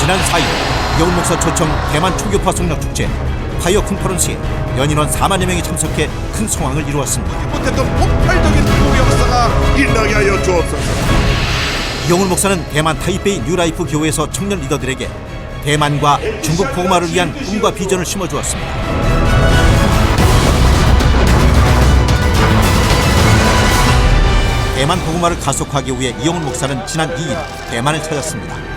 지난 4일 이영훈 목사 초청 대만 초교파 성령축제 파이어 컨퍼런스에 연인원 4만여 명이 참석해 큰 성황을 이루었습니다. 못했던 폭발적인 그 역사가 일어나게 하여 주옵소서. 이영훈 목사는 대만 타이베이 뉴라이프 교회에서 청년 리더들에게 대만과 중국 복음화를 위한 꿈과 비전을 심어주었습니다. 대만 복음화를 가속화하기 위해 이영훈 목사는 지난 2일 대만을 찾았습니다.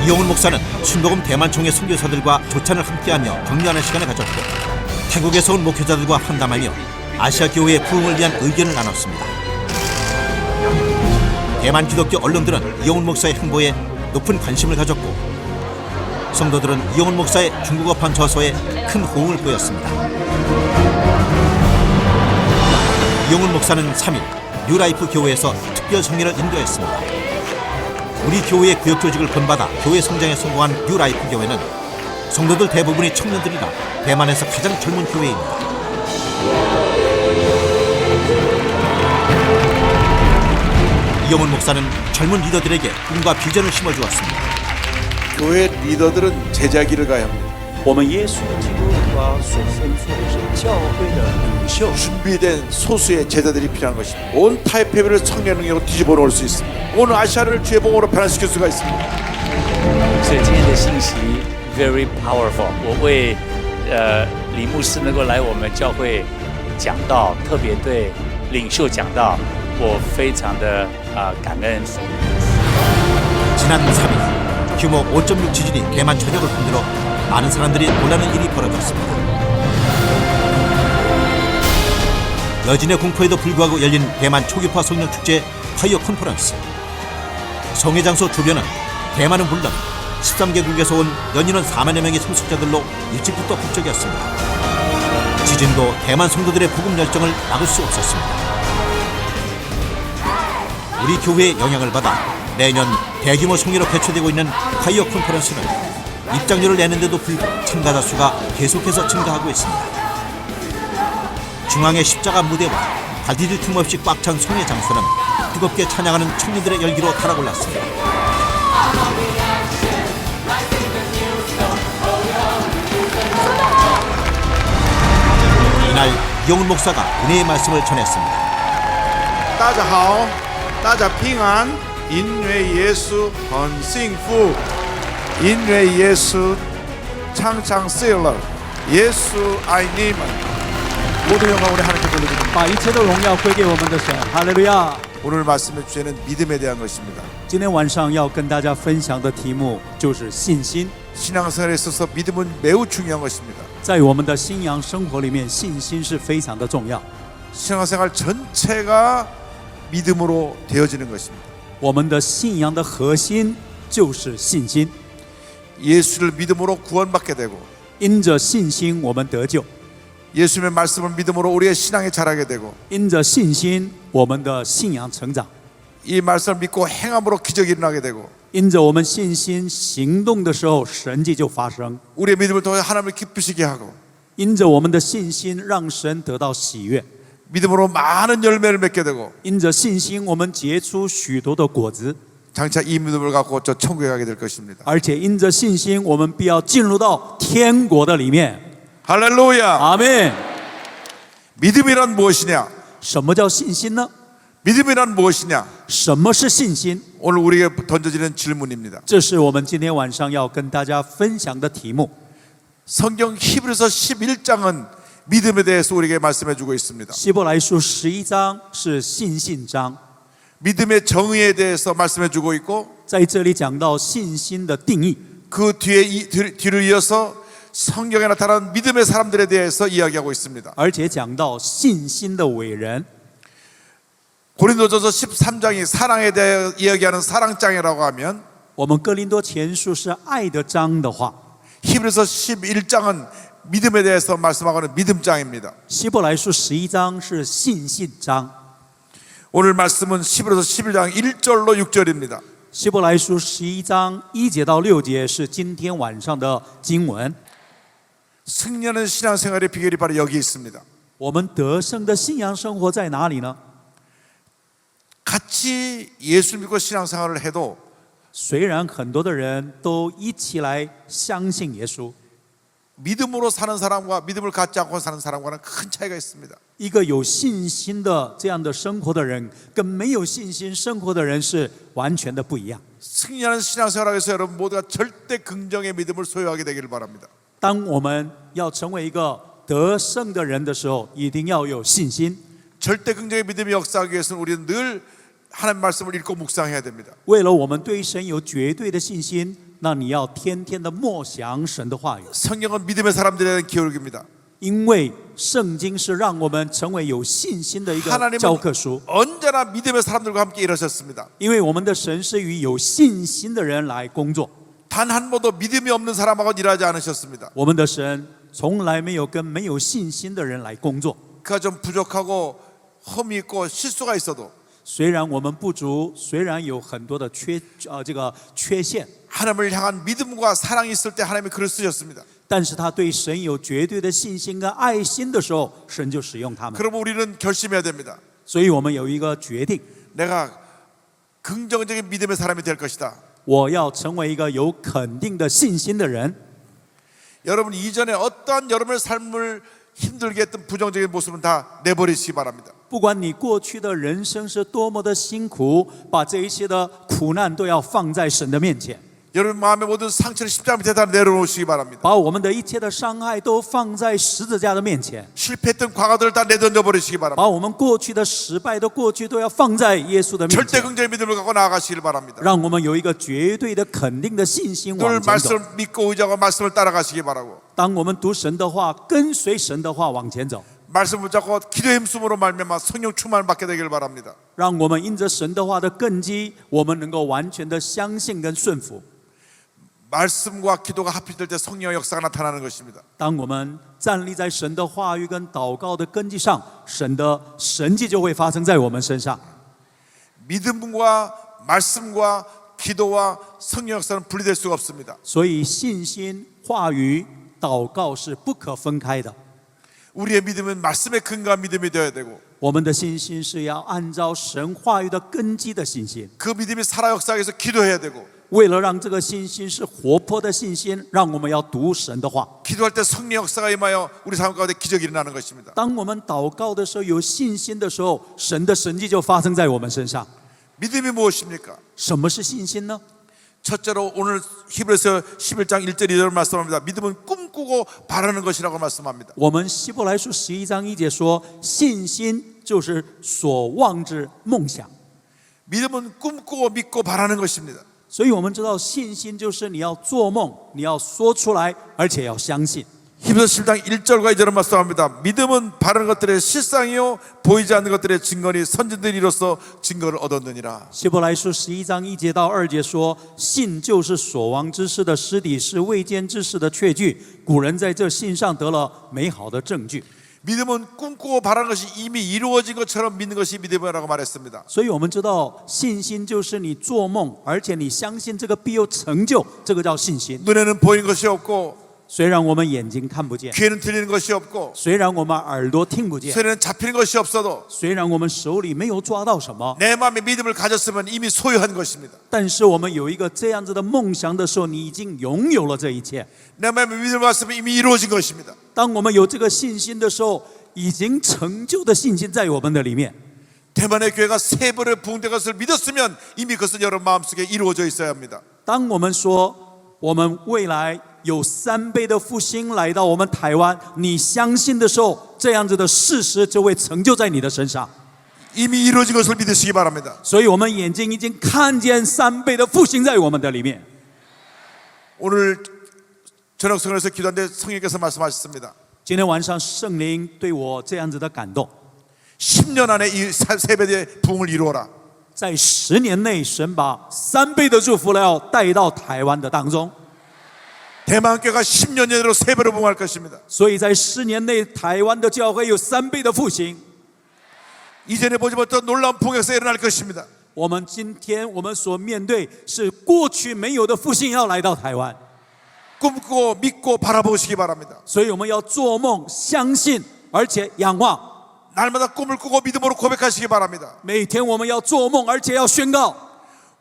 이영훈 목사는 신복음 대만총회 선교사들과 조찬을 함께하며 격려하는 시간을 가졌고 태국에서 온 목회자들과 환담하며 아시아 교회의 부흥을 위한 의견을 나눴습니다. 대만 기독교 언론들은 이영훈 목사의 행보에 높은 관심을 가졌고 성도들은 이영훈 목사의 중국어판 저서에 큰 호응을 보였습니다. 이영훈 목사는 3일 뉴라이프 교회에서 특별 성회를 인도했습니다. 우리 교회의 구역 조직을 본받아 교회 성장에 성공한 뉴라이프 교회는 성도들 대부분이 청년들이라 대만에서 가장 젊은 교회입니다. 이영훈 목사는 젊은 리더들에게 꿈과 비전을 심어주었습니다. 교회 리더들은 제자기를 가야 합니다. 我们耶稣基督他所吩咐的是教会的领袖 준비된 소수의 제자들이 필요한 것입니다. 온 타이페이를 성령 능력으로 뒤집어 놓을 수 있습니다. 온 아시아를 주의 복음으로 변화시킬 수가 있습니다. 所以今天的信息 very powerful。我为李牧师能够来我们教会讲道，特别对领袖讲道，我非常的感恩。 지난 3일 규모 5.6 지진이 대만 전역을 흔들어 많은 사람들이 놀라는 일이 벌어졌습니다. 여진의 공포에도 불구하고 열린 대만 초교파 성령축제 파이어 컨퍼런스. 성회 장소 주변은 대만은 물론 13개국에서 온 연인원 4만여 명의 참석자들로 일찍부터 북적였습니다. 지진도 대만 성도들의 복음 열정을 막을 수 없었습니다. 우리 교회의 영향을 받아 매년 대규모 성회로 개최되고 있는 파이어 컨퍼런스는 입장료를 내는데도 불구하고 참가자 수가 계속해서 증가하고 있습니다. 중앙의 십자가 무대와 가디들 틈 없이 꽉 찬 성회 장소는 뜨겁게 찬양하는 청년들의 열기로 달아올랐습니다. 이날 이영훈 목사가 은혜의 말씀을 전했습니다. 大家好，大家平安，因为耶稣很幸福，因为耶稣常常喜乐，耶稣爱你们。 모든 영광 우리 하나님께 돌려드립니다. 把一切的荣耀归给我们的神，哈利路亚！ 오늘 말씀의 주제는 믿음에 대한 것입니다. 今天晚上要跟大家分享的题目就是信心。 신앙생활에 있어서 믿음은 매우 중요한 것입니다. 在我们的信仰生活里面，信心是非常的重要。 신앙생활 전체가 믿음으로 되어지는 것입니다. 我们的信仰的核心就是信心， 예수를 믿음으로 구원받게 되고 因着信心我们得救， 예수님의 말씀을 믿음으로 우리의 신앙이 자라게 되고 因着信心我们的信仰成长， 이 말씀을 믿고 행함으로 기적이 일어나게 되고 因着我们信心行动的时候，神迹就发生； 우리의 믿음을 통해 하나님을 기쁘시게 하고 因着我们的信心，让神得到喜悦； 믿음으로 많은 열매를 맺게 되고 因着信心，我们结出许多的果子。 장차 이 믿음을 갖고 저 천국에 가게 될 것입니다. 而且因着信心，我们必要进入到天国的里面。 할렐루야. 阿门。 믿음이란 무엇이냐? 什么叫信心呢？ 믿음이란 무엇이냐? 什么是信心？ 오늘 우리에게 던져지는 질문입니다. 这是我们今天晚上要跟大家分享的题目。 성경 히브리서 11장은 믿음에 대해서 우리에게 말씀해 주고 있습니다. 希伯来书11章是信心章， 믿음의 정의에 대해서 말씀해 주고 있고 在这里讲到信心的定义。 그 뒤를 이어서 성경에 나타난 믿음의 사람들에 대해서 이야기하고 있습니다. 而且讲到信心的伟人。 고린도전서 13장이 사랑에 대해 이야기하는 사랑장이라고 하면 我们哥林多前书是爱的章的话， 히브리서 11장은 믿음에 대해서 말씀하고는 믿음장입니다. 希伯来书11章是信心章。 오늘 말씀은 히브리서 11장 1절로 6절입니다. 希伯来书11章1节到6节是今天晚上的经文。 승리하는 신앙생활의 비결이 바로 여기 있습니다. 我们得胜的信仰生活在哪里呢？ 같이 예수 믿고 신앙생활을 해도 虽然很多的人都一起来相信耶稣， 믿음으로 사는 사람과 믿음을 갖지 않고 사는 사람과는 큰 차이가 있습니다. 一个有信心的这样的生活的人，跟没有信心生活的人是完全的不一样。 승리하는 신앙생활을 위해서 여러분 모두가 절대 긍정의 믿음을 소유하게 되기를 바랍니다. 当我们要成为一个得胜的人的时候，一定要有信心。 절대 긍정의 믿음이 역사하기 위해서는 우리는 늘 하나님 말씀을 읽고 묵상해야 됩니다. 为了我们对神有绝对的信心，那你要天天的默想神的话语， 성경은 믿음의 사람들에 대한 기록입니다. 因为圣经是让我们成为有信心的一个 하나님은 教科书。 언제나 믿음의 사람들과 함께 일하셨습니다. 因为我们的神是与有信心的人来工作， 단 한 번도 믿음이 없는 사람하고 일하지 않으셨습니다. 我们的神从来没有跟没有信心的人来工作。 그가 좀 부족하고 흠이 있고 실수가 있어도 虽然我们不足，虽然有很多的缺陷， 하나님을 향한 믿음과 사랑이 있을 때 하나님이 그를 쓰셨습니다. 但是他对神有绝对的信心跟爱心的时候，神就使用他们。 그러면 우리는 결심해야 됩니다. 所以我们有一个决定， 내가 긍정적인 믿음의 사람이 될 것이다. 我要成为一个有肯定的信心的人。 여러분 이전에 어떠한 여러분의 삶을 힘들게 했던 부정적인 모습은 다 내버리시기 바랍니다. 不管你过去的人生是多么的辛苦，把这一些的苦难都要放在神的面前， 여러분 마음의 모든 상처를 십자가 밑에 다 내려놓으시기 바랍니다. 把我们的一切的伤害都放在十字架的面前， 실패했던 과거들을 다 내던져 버리시기 바랍니다. 把我们过去的失败的过去都要放在耶稣的面 절대 前， 긍정의 믿음을 갖고 나아가시길 바랍니다. 让我们有一个绝对的肯定的信心 늘 往前走。 말씀을 믿고 의지하고 말씀을 따라가시기 바라고 当我们读神的话，跟随神的话往前走， 말씀 붙잡고 기도의 힘숨으로 말미암아 성령 충만을 받게 되기를 바랍니다. 让我们因着神的话的根基，我们能够完全的相信跟顺服。 말씀과 기도가 합해질 때 성령의 역사가 나타나는 것입니다. 当我们站立在神的话语跟祷告的根基上，神的神迹就会发生在我们身上。 믿음과 말씀과 기도와 성령 역사는 분리될 수가 없습니다. 所以信心、话语、祷告是不可分开的。 우리의 믿음은 말씀의 근거한 믿음이 되어야 되고 我们的信心是要按照神话语的根基的信心。 그 믿음이 살아 역사하기 위해서 기도해야 되고 为了让这个信心是活泼的信心，让我们要读神的话。 기도할 때 성령 역사가 임하여 우리 삶 가운데 기적이 일어나는 것입니다. 当我们祷告的时候，有信心的时候，神的神迹就发生在我们身上。 믿음이 무엇입니까? 什么是信心呢？ 첫째로 오늘 히브리서 11장 1절 2절 말씀합니다. 믿음은 꿈꾸고 바라는 것이라고 말씀합니다. 我们希伯来书11章1节说，信心就是所望之梦想。 믿음은 꿈꾸고 믿고 바라는 것입니다. 所以我们知道，信心就是你要做梦，你要说出来，而且要相信。 히브리서 11장 1절과 2절은 말씀합니다. 믿음은 바라는 것들의 실상이요 보이지 않는 것들의 증거니 선진들이 이로써 증거를 얻었느니라. 希伯来书11章1节到2节说，信就是所望之事的实底，是未见之事的确据。古人在这信上得了美好的证据。 믿음은 꿈꾸고 바라는 것이 이미 이루어진 것처럼 믿는 것이 믿음이라고 말했습니다. 所以我们知道，信心就是你做梦，而且你相信这个必有成就，这个叫信心。 눈에는 보이는 것이 없고 虽然我们眼睛看不见， 귀에는 들리는 것이 없고 虽然我们耳朵听不见， 손에는 잡히는 것이 없어도 虽然我们手里没有抓到什么， 내 마음에 믿음을 가졌으면 이미 소유한 것입니다. 但是我们有一个这样子的梦想的时候，你已经拥有了这一切。 내 마음에 믿음을 가졌으면 이미 이루어진 것입니다. 当我们有这个信心的时候，已经成就的信心在我们的里面。 대만의 교회가 세 번의 부흥된 것을 믿었으면 이미 그것은 여러분 마음속에 이루어져 있어야 합니다. 当我们说我们未来有3倍的复兴来到我们台湾，你相信的时候，这样子的事实就会成就在你的身上。 이미 이루어진 것을 믿으시기 바랍니다. 所以我们眼睛已经看见3倍的复兴在我们的里面。 오늘 저녁 성전에서 기도하는데 성령께서 말씀하셨습니다. 今天晚上圣灵对我这样子的感动， 10년 안에 이 세 배의 부흥을 이루어라. 在10年内，神把3倍的祝福要带到台湾的当中。 대만 교회가 10년 내로 세 배로 부흥할 것입니다. 所以在10年内，台湾的教会有3倍的复兴。 이전에 보지 못한 놀라운 부흥 역사가 일어날 것입니다. 我们今天我们所面对是过去没有的复兴要来到台湾， 꿈꾸고 믿고 바라보시기 바랍니다. 所以我们要做梦、相信，而且仰望。 날마다 꿈을 꾸고 믿음으로 고백하시기 바랍니다. 每天我们要做梦，而且要宣告。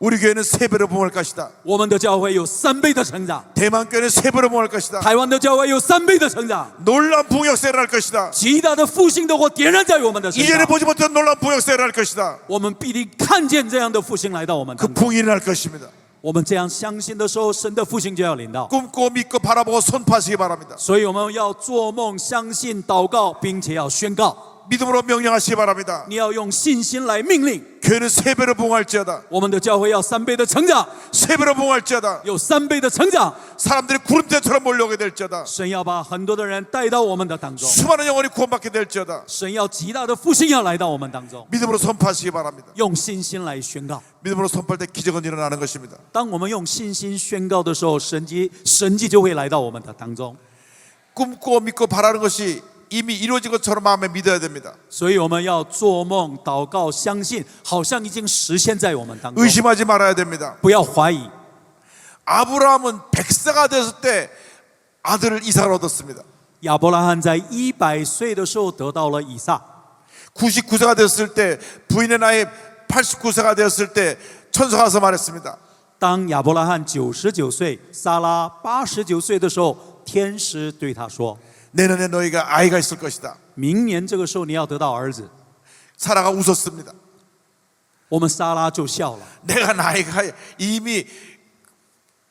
우리 교회는 3배로 부흥할 것이다. 我们的教会有3倍的成长， 대만 교회는 3배로 부흥할 것이다. 台湾的教会有3倍的成长， 놀라운 부흥 역사를 할 것이다. 极大的复兴的火点燃在我们的身 이전에 上， 보지 못한 놀라운 부흥 역사를 할 것이다. 我们必定看见这样的复兴来到我们 그 当中。 부흥이 일어날 것입니다. 我们这样相信的时候，神的复兴就要临到。 꿈꾸고 믿고 바라보고 선포하시기 바랍니다. 所以我们要做梦、相信、祷告，并且要宣告。 믿음으로 명령하시기 바랍니다. 你要用信心来命令。 교회는 3배로 부흥할지어다. 我们的教会要3倍的成长， 3배로 부흥할지어다. 有3倍的成长。 사람들이 구름대처럼 몰려오게 될지어다. 神要把很多的人带到我们的当中， 수많은 영혼이 구원받게 될지어다. 神要极大的复兴要来到我们当中， 믿음으로 선포하시기 바랍니다. 用信心来宣告。 믿음으로 선포할 때 기적은 일어나는 것입니다. 当我们用信心宣告的时候，神迹就会来到我们的当中。 꿈꾸고 믿고 바라는 것이 이미 이루어진 것처럼 마음에 믿어야 됩니다. 所以我们要做梦、祷告、相信，好像已经实现在我们当中， 의심하지 말아야 됩니다. 不要怀疑。 아브라함은 백사가 됐을 때 아들을 이삭을 얻었습니다. 亚伯拉罕在100岁的时候得到了以撒， 99세가 됐을 때 부인의 나이 89세가 되었을 때 천사가 와서 말했습니다. 当亚伯拉罕99岁，撒拉89岁的时候，天使对他说 내년에 너희가 아이가 있을 것이다. 明年这个时候你要得到儿子。 사라가 웃었습니다. 我们撒拉就笑了。 내가 나이가 이미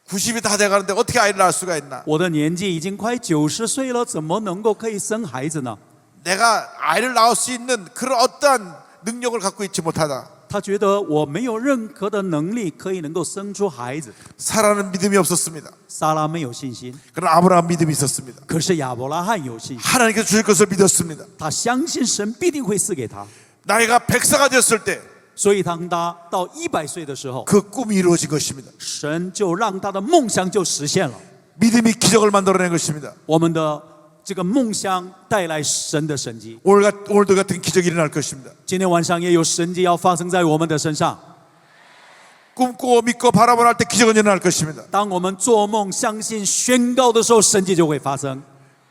90이 다 돼가는데 어떻게 아이를 낳을 수가 있나? 我的年纪已经快90岁了，怎么能够可以生孩子呢？ 내가 아이를 낳을 수 있는 그런 어떠한 능력을 갖고 있지 못하다. 他觉得我没有任何的能力可以能够生出孩子。 사라는 믿음이 없었습니다. 撒拉没有信心， 그러나 아브라함 믿음이 있었습니다. 可是亚伯拉罕有信心， 하나님께서 주실 것을 믿었습니다. 他相信神必定会赐给他。 나이가 100세가 되었을 때 그 所以当他到100岁的时候， 꿈이 이루어진 것입니다. 神就让他的梦想就实现了。 믿음이 기적을 만들어낸 것입니다. 我们的这个梦想带来神的神迹。 오늘도 같은 기적이 일어날 것입니다. 今天晚上也有神迹要发生在我们的身上。 꿈꾸고 믿고 바라보는 때 기적은 일어날 것입니다. 当我们做梦、相信、宣告的时候，神迹就会发生。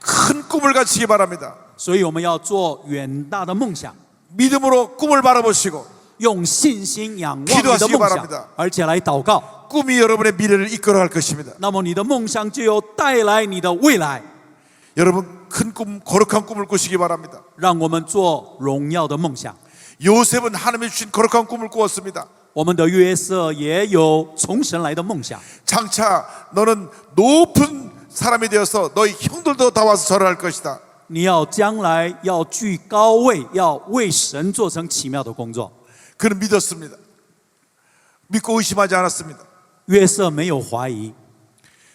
큰 꿈을 가지시기 바랍니다. 所以我们要做远大的梦想， 믿음으로 꿈을 바라보시고 用信心仰望你的 기도하시기 梦 바랍니다 想，而且来祷告。 꿈이 여러분의 미래를 이끌어갈 것입니다. 那么你的梦想就有带来你的未来。 여러분 큰 꿈, 거룩한 꿈을 꾸시기 바랍니다. 让我们做荣耀的梦想。 요셉은 하나님이 주신 거룩한 꿈을 꾸었습니다. 我们的约瑟也有从神来的梦想。 장차 너는 높은 사람이 되어서 너희 형들도 다 와서 절할 것이다. 你要将来要居高位，要为神做成奇妙的工作。 그는 믿었습니다. 믿고 의심하지 않았습니다. 约瑟没有怀疑，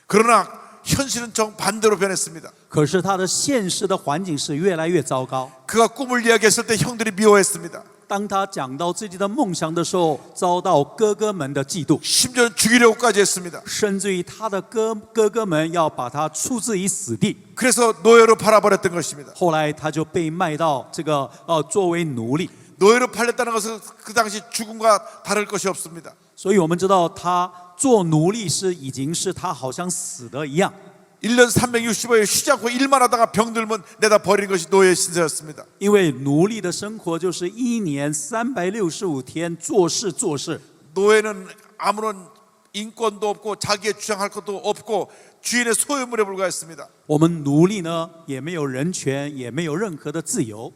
그러나 현실은 정반대로 변했습니다. 可是他的现实的环境是越来越糟糕。 그가 꿈을 이야기했을 때 형들이 미워했습니다. 当他讲到自己的梦想的时候，遭到哥哥们的嫉妒， 심지어는 죽이려고까지 했습니다. 甚至于他的哥哥们要把他处置于死地。 그래서 노예로 팔아버렸던 것입니다. 后来他就被卖到这个作为奴隶。 노예로 팔렸다는 것은 그 당시 죽음과 다를 것이 없습니다. 所以我们知道他做奴隶是已经是他好像死的一样。 1년 365일 쉬지 않고 일만 하다가 병들면 내다 버리는 것이 노예의 신세였습니다. 因为奴隶的生活就是1年365天做事做事。 노예는 아무런 인권도 없고 자기의 주장할 것도 없고 주인의 소유물에 불과했습니다. 我们奴隶呢，也没有人权，也没有任何的自由，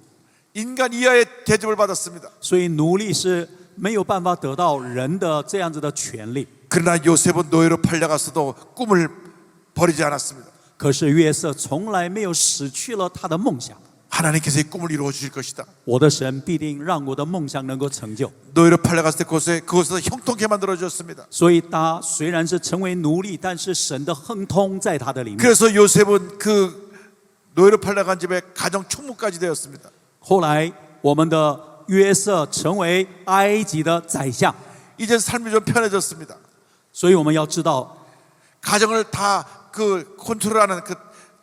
인간 이하의 대접을 받았습니다. 所以奴隶是没有办法得到人的这样子的权利。 그러나 요셉은 노예로 팔려갔어도 꿈을 버리지 않았습니다. 可是约瑟从来没有失去了他的梦想。 하나님께서 이 꿈을 이루어 주실 것이다. 我的神必定让我的梦想能够成就。 노예로 팔려갔을 때 그것에서 형통케 만들어 주셨습니다. 所以他虽然是成为奴隶，但是神的亨通在他的里面。 그래서 요셉은 그 노예로 팔려간 집에 가정 총무까지 되었습니다. 后来我们的约瑟成为埃及的宰相。 이젠 삶이 좀 편해졌습니다. 所以我们要知道， 가정을 다 그 컨트롤하는 그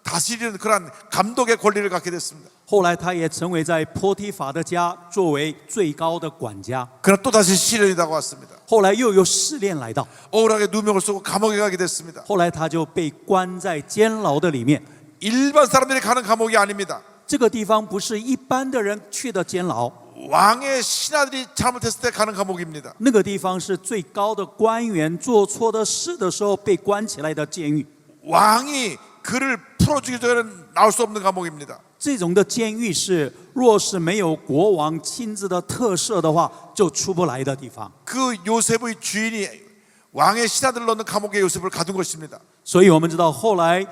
다스리는 그런 감독의 권리를 갖게 됐습니다. 后来他也成为在波提法的家作为最高的管家。 그러나 또 다시 시련이 다가왔습니다. 后来又有试炼来到， 억울하게 누명을 쓰고 감옥에 가게 됐습니다. 后来他就被关在监牢的里面。 일반 사람들이 가는 감옥이 아닙니다. 这个地方不是一般的人去的监牢， 왕의 신하들이 잘못했을 때 가는 감옥입니다. 那个地方是最高的官员做错的事的时候被关起来的监狱。 왕이 그를 풀어주기 전에는 나올 수 없는 감옥입니다. 这种的监狱是，若是没有国王亲自的特赦的话，就出不来的地方。 그 요셉의 주인이 왕의 신하들을 넣는 감옥에 요셉을 가둔 것입니다. 所以我们知道后来，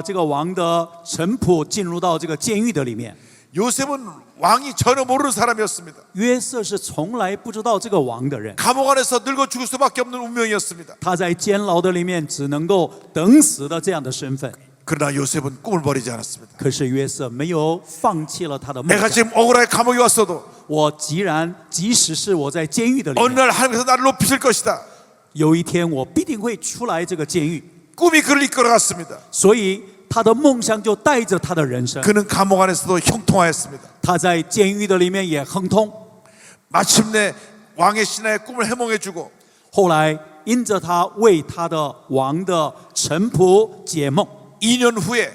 这个王的臣仆进入到这个监狱的里面， 요셉은 왕이 전혀 모르는 사람이었습니다. 约瑟是从来不知道这个王的人， 감옥 안에서 늙어 죽을 수밖에 없는 운명이었습니다. 他在监牢的里面只能够等死的这样的身份。 그러나 요셉은 꿈을 버리지 않았습니다. 可是约瑟没有放弃了他的梦 내가 想。 지금 억울하게 감옥에 왔어도 我即使是我在监狱的里 어느 面， 날 하나님께서 나를 높이실 것이다. 有一天我必定会出来这个监狱。 꿈이 그를 이끌어갔습니다. 所以他的梦想就带着他的人生。 그는 감옥 안에서도 형통하였습니다. 他在监狱的里面也亨通。 마침내 왕의 신하의 꿈을 해몽해주고 后来因着他为他的王的臣仆解梦， 2년 후에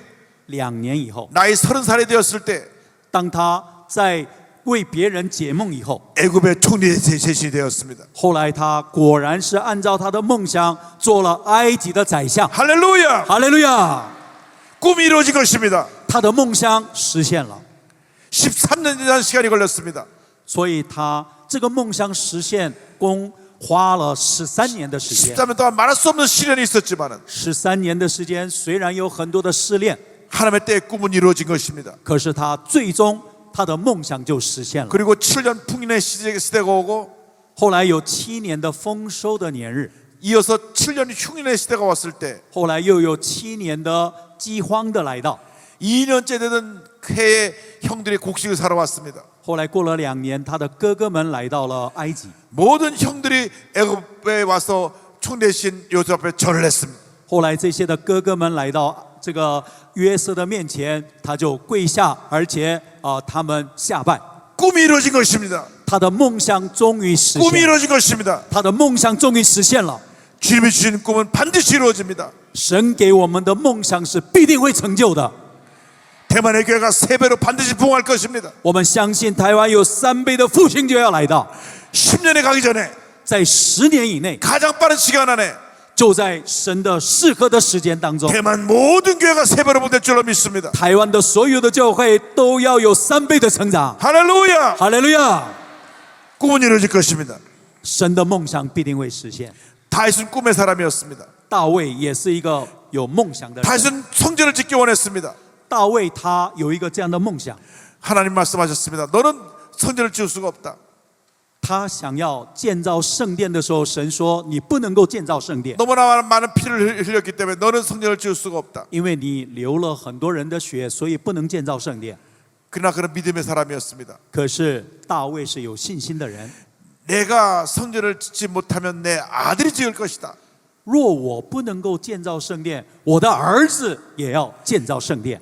2年以后， 나이 30살이 되었을 때 当他在为别人解梦以后， 애굽의 총리 대신이 되었습니다. 后来他果然是按照他的梦想做了埃及的宰相。 할렐루야! 哈利路亚！ 꿈이 이루어진 것입니다. 他的梦想实现了， 13년이라는 시간이 걸렸습니다. 所以他这个梦想实现花了13年的时间。 13년 동안 말할 수 없는 시련이 있었지만 13年的时间，虽然有很多的试炼， 하나님의 때에 꿈은 이루어진 것입니다. 可是他最终他的梦想就实现了。 그리고 7년 풍년의 시대가 오고 后来有7年的丰收的年日， 이어서 7년 흉년의 시대가 왔을 때 后来又有7年的饥荒的来到。 2년째 되던 해에 형들이 곡식을 사러 왔습니다. 后来过了2年，他的哥哥们来到了埃及。 모든 형들이 애굽에 와서 총 대신 요셉 앞에 절을 했습니다. 后来这些的哥哥们来到这个约瑟的面前，他就跪下，而且他们下拜。 꿈이 이루어진 것입니다. 他的梦想终于实 꿈이 现了， 이루어진 것입니다. 他的梦想终于实现了。 주님이 주신 꿈은 반드시 이루어집니다. 神给我们的梦想是必定会成就的。 대만의 교회가 3배로 반드시 부흥할 것입니다. 我们相信台湾有3倍的复兴就要来到， 10년에 가기 전에 在10年以内， 가장 빠른 시간 안에 就在神的适合的时间当中， 대만 모든 교회가 3배로 부흥될 줄로 믿습니다. 台湾的所有的教会都要有3倍的成长。 할렐루야! 哈利路亚！ 꿈은 이루어질 것입니다. 神的梦想必定会实现。 다윗은 꿈의 사람이었습니다. 大卫也是一个有梦想的人。 다윗은 성전을 짓기 원했습니다. 大卫他有一个这样的梦想， 하나님 말씀하셨습니다. 너는 성전을 지을 수가 없다. 他想要建造圣殿的时候，神说你不能够建造圣殿， 너무나 많은 피를 흘렸기 때문에 너는 성전을 지을 수가 없다. 因为你流了很多人的血，所以不能建造圣殿。 그러나 그는 믿음의 사람이었습니다. 可是大卫是有信心的人， 내가 성전을 짓지 못하면 내 아들이 지을 것이다. 若我不能够建造圣殿，我的儿子也要建造圣殿。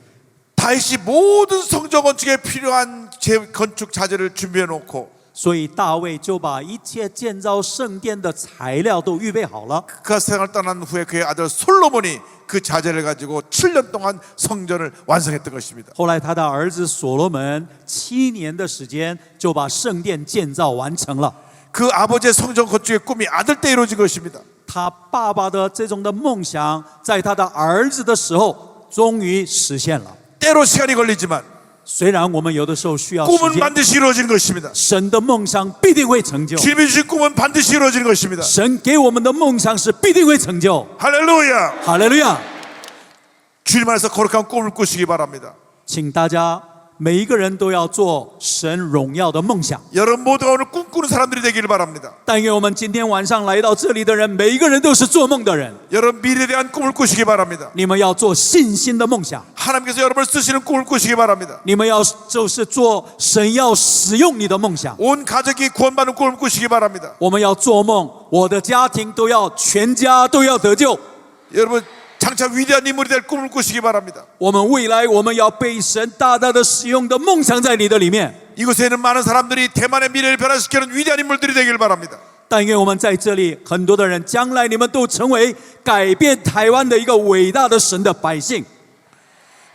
다윗이 모든 성전 건축에 필요한 건축 자재를 준비해 놓고 所以大卫就把一切建造圣殿的材料都预备好了。 그 세상을 떠난 후에 그의 아들 솔로몬이 그 자재를 가지고 7년 동안 성전을 완성했던 것입니다. 后来他的儿子所罗门7年的时间就把圣殿建造完成了。 그 아버지의 성전 건축의 꿈이 아들 때 이루어진 것입니다. 他爸爸的这种的梦想，在他的儿子的时候终于实现了。 때로 시간이 걸리지만 虽然我们有的时候需要时 꿈은 间， 반드시 이루어지는 것입니다. 神的梦想必定会成就。 주님이 주신 꿈은 반드시 이루어지는 것입니다. 神给我们的梦想是必定会成就。 할렐루야! 哈利路亚！ 주님 안에서 거룩한 꿈을 꾸시기 바랍니다. 请大家每一个人都要做神荣耀的梦想。 여러분 모두가 오늘 꿈꾸는 사람들이 되기를 바랍니다. 但愿我们今天晚上来到这里的人，每一个人都是做梦的人。 여러분 미래에 대한 꿈을 꾸시기 바랍니다. 你们要做信心的梦想， 하나님께서 여러분을 쓰시는 꿈을 꾸시기 바랍니다. 你们要就是做神要使用你的梦想。 온 가족이 구원받는 꿈을 꾸시기 바랍니다. 我们要做梦，我的家庭都要全家都要得救。 여러분 장차 위대한 인물이 될 꿈을 꾸시기 바랍니다. 我们未来我们要被神大大的使用的梦想在你的里面。 이곳에 있는 많은 사람들이 대만의 미래를 변화시키는 위대한 인물들이 되길 바랍니다. 但愿我们在这里很多的人，将来你们都成为改变台湾的一个伟大的神的百姓。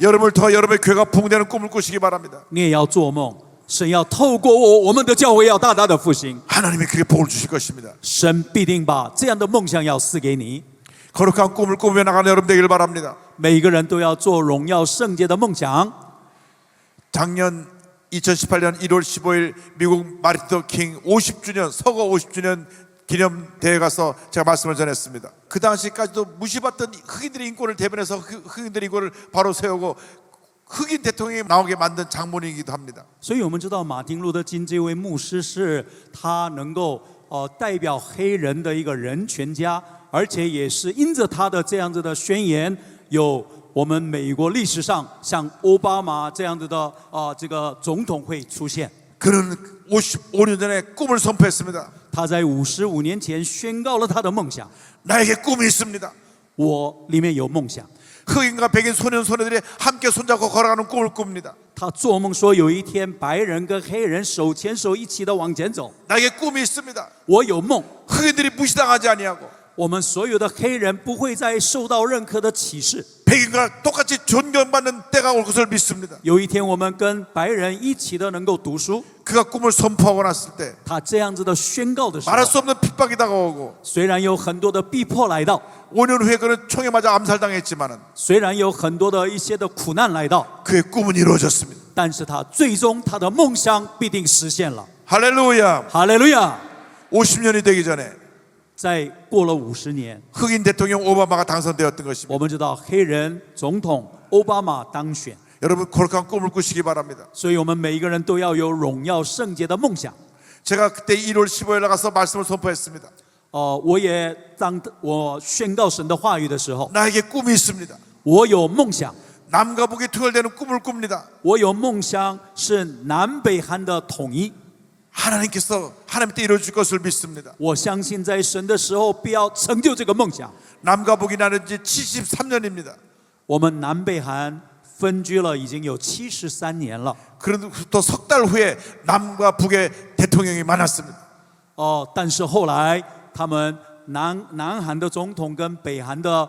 여러분을 통해 여러분의 교회가 부흥되는 꿈을 꾸시기 바랍니다. 你也要做梦，神要透过我们的教会要大大的复兴， 하나님이 그렇게 복을 주실 것입니다. 神必定把这样的梦想要赐给你。 거룩한 꿈을 꾸며 나가는 여러분 되기를 바랍니다. 每一个人都要做荣耀圣洁的梦想。 작년 2018년 1월 15일 미국 마틴 루터 킹 50주년 서거 50주년 기념대회 가서 제가 말씀을 전했습니다. 그 당시까지도 무시받던 흑인들의 인권을 대변해서 흑인들의 인권을 바로 세우고 흑인 대통령이 나오게 만든 장본인이기도 합니다. 所以我们知道马丁路德金这位牧师是他能够代表黑人的一个人权家，而且也是因着他的这样子的宣言，有我们美国历史上像奥巴马这样子的这个总统会出现。 그는 55년 전에 꿈을 선포했습니다. 他在55年前宣告了他的梦想， 나에게 꿈이 있습니다. 我里面有梦想。 흑인과 백인 소년 소녀들이 함께 손잡고 걸어가는 꿈을 꿉니다. 他做梦说有一天白人跟黑人手牵手一起的往前走。 나에게 꿈이 있습니다. 我有梦， 흑인들이 무시당하지 아니하고 我们所有的黑人不会再受到任何的歧视。 백인과 똑같이 존경받는 때가 올 것을 믿습니다. 有一天我们跟白人一起的能够读书。 그가 꿈을 선포하고 났을 때 他这样子的宣告的时候， 말할 수 없는 핍박이 다가오고 虽然有很多的逼迫来到， 5년 후에 그는 총에 맞아 암살당했지만은 虽然有很多的一些的苦难来到， 그의 꿈은 이루어졌습니다. 但是他最终他的梦想必定实现了。 할렐루야. 哈利路亚！ 50년이 되기 전에 在过了50年， 흑인 대통령 오바마가 당선되었던 것입니다. 我们知道黑人总统奥巴马当选， 여러분 거룩한 꿈을 꾸시기 바랍니다. 所以我们每一个人都要有荣耀圣洁的梦想。 제가 그때 1월 15일 나가서 말씀을 선포했습니다. 我也当我宣告神的话语的时候， 나에게 꿈이 있습니다. 我有梦想， 남과 북이 투혈되는 꿈을 꿉니다. 我有梦想是南北韩的统一。 하나님께서 하나님 때 이루어질 것을 믿습니다. 我相信在神的时候必要成就这个梦想。 남과 북이 나눈 지 73년입니다. 我们南北韩分居了已经有73年了。 그로부터 석 달 후에 남과 북의 대통령이 만났습니다. 但是后来他们南韩的总统跟北韩的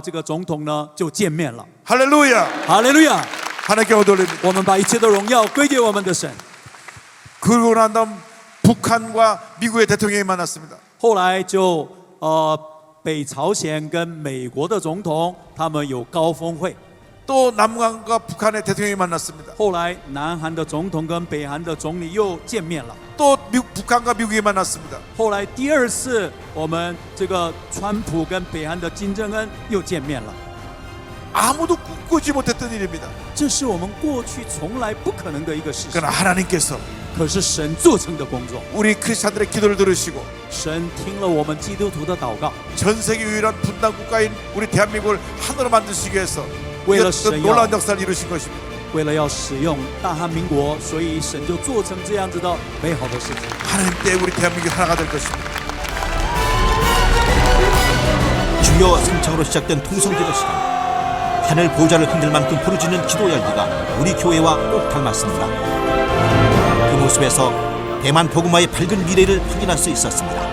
这个总统呢就见面了。 할렐루야. 哈利路亚！ 하나님께 얻어올립니다. 我们把一切的荣耀归给我们的神。 그러고 난 다음 북한과 미국의 대통령이 만났습니다. 后来就北朝鲜跟美国的总统他们有高峰会。 또 남한과 북한의 대통령이 만났습니다. 后来南韩的总统跟北韩的总理又见面了。 또 북한과 미국이 만났습니다. 后来第二次我们这个川普跟北韩的金正恩又见面了。 아무도 꿈꾸지 못했던 일입니다. 这是我们过去从来不可能的一个事情， 그러나 하나님께서 可是神做成的工作。 우리 크리스찬들의 기도를 들으시고 神听了我们基督徒的祷告， 전 세계 유일한 분단 국가인 우리 대한민국을 하나로 만드시기 위해서 为了 이런 神 놀라운 要 역사를 이루신 것입니다. 为了要使用大韩民国，所以神就做成这样子的美好的事情。 하나님 때 우리 대한민국이 하나가 될 것입니다. 주여 승창으로 시작된 통성기도 시간. 하늘 보좌를 흔들 만큼 부르짖는 기도 열기가 우리 교회와 꼭 닮았습니다. 그 모습에서 대만 복음화의 밝은 미래를 확인할 수 있었습니다.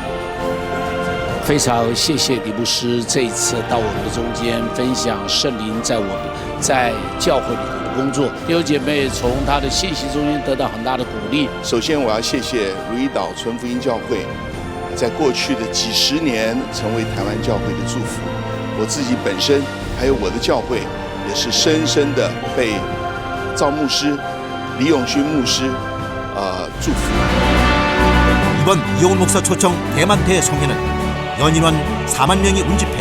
非常谢谢李牧师这一次到我们的中间分享圣灵在教会里头的工作，弟兄姐妹从他的信息中间得到很大的鼓励。首先，我要谢谢如意岛纯福音教会，在过去的几十年成为台湾教会的祝福。我自己本身还有我的教会，也是深深的被赵牧师、李永勋牧师祝福。 이번 이용훈 목사 초청 대만 대성회는 연인원 4만 명이 운집해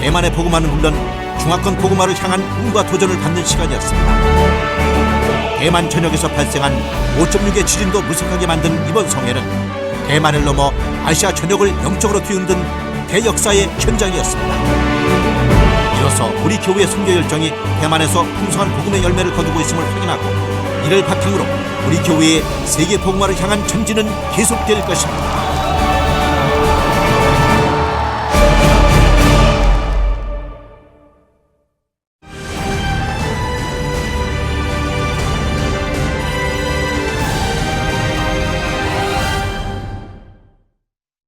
대만의 복음화는 물론 중화권 복음화를 향한 꿈과 도전을 받는 시간이었습니다. 대만 전역에서 발생한 5.6의 지진도 무색하게 만든 이번 성회는 대만을 넘어 아시아 전역을 영적으로 뒤흔든 대역사의 현장이었습니다. 이로써 우리 교회의 선교 열정이 대만에서 풍성한 복음의 열매를 거두고 있음을 확인하고 이를 바탕으로 우리 교회의 세계 복음화를 향한 전진은 계속될 것입니다.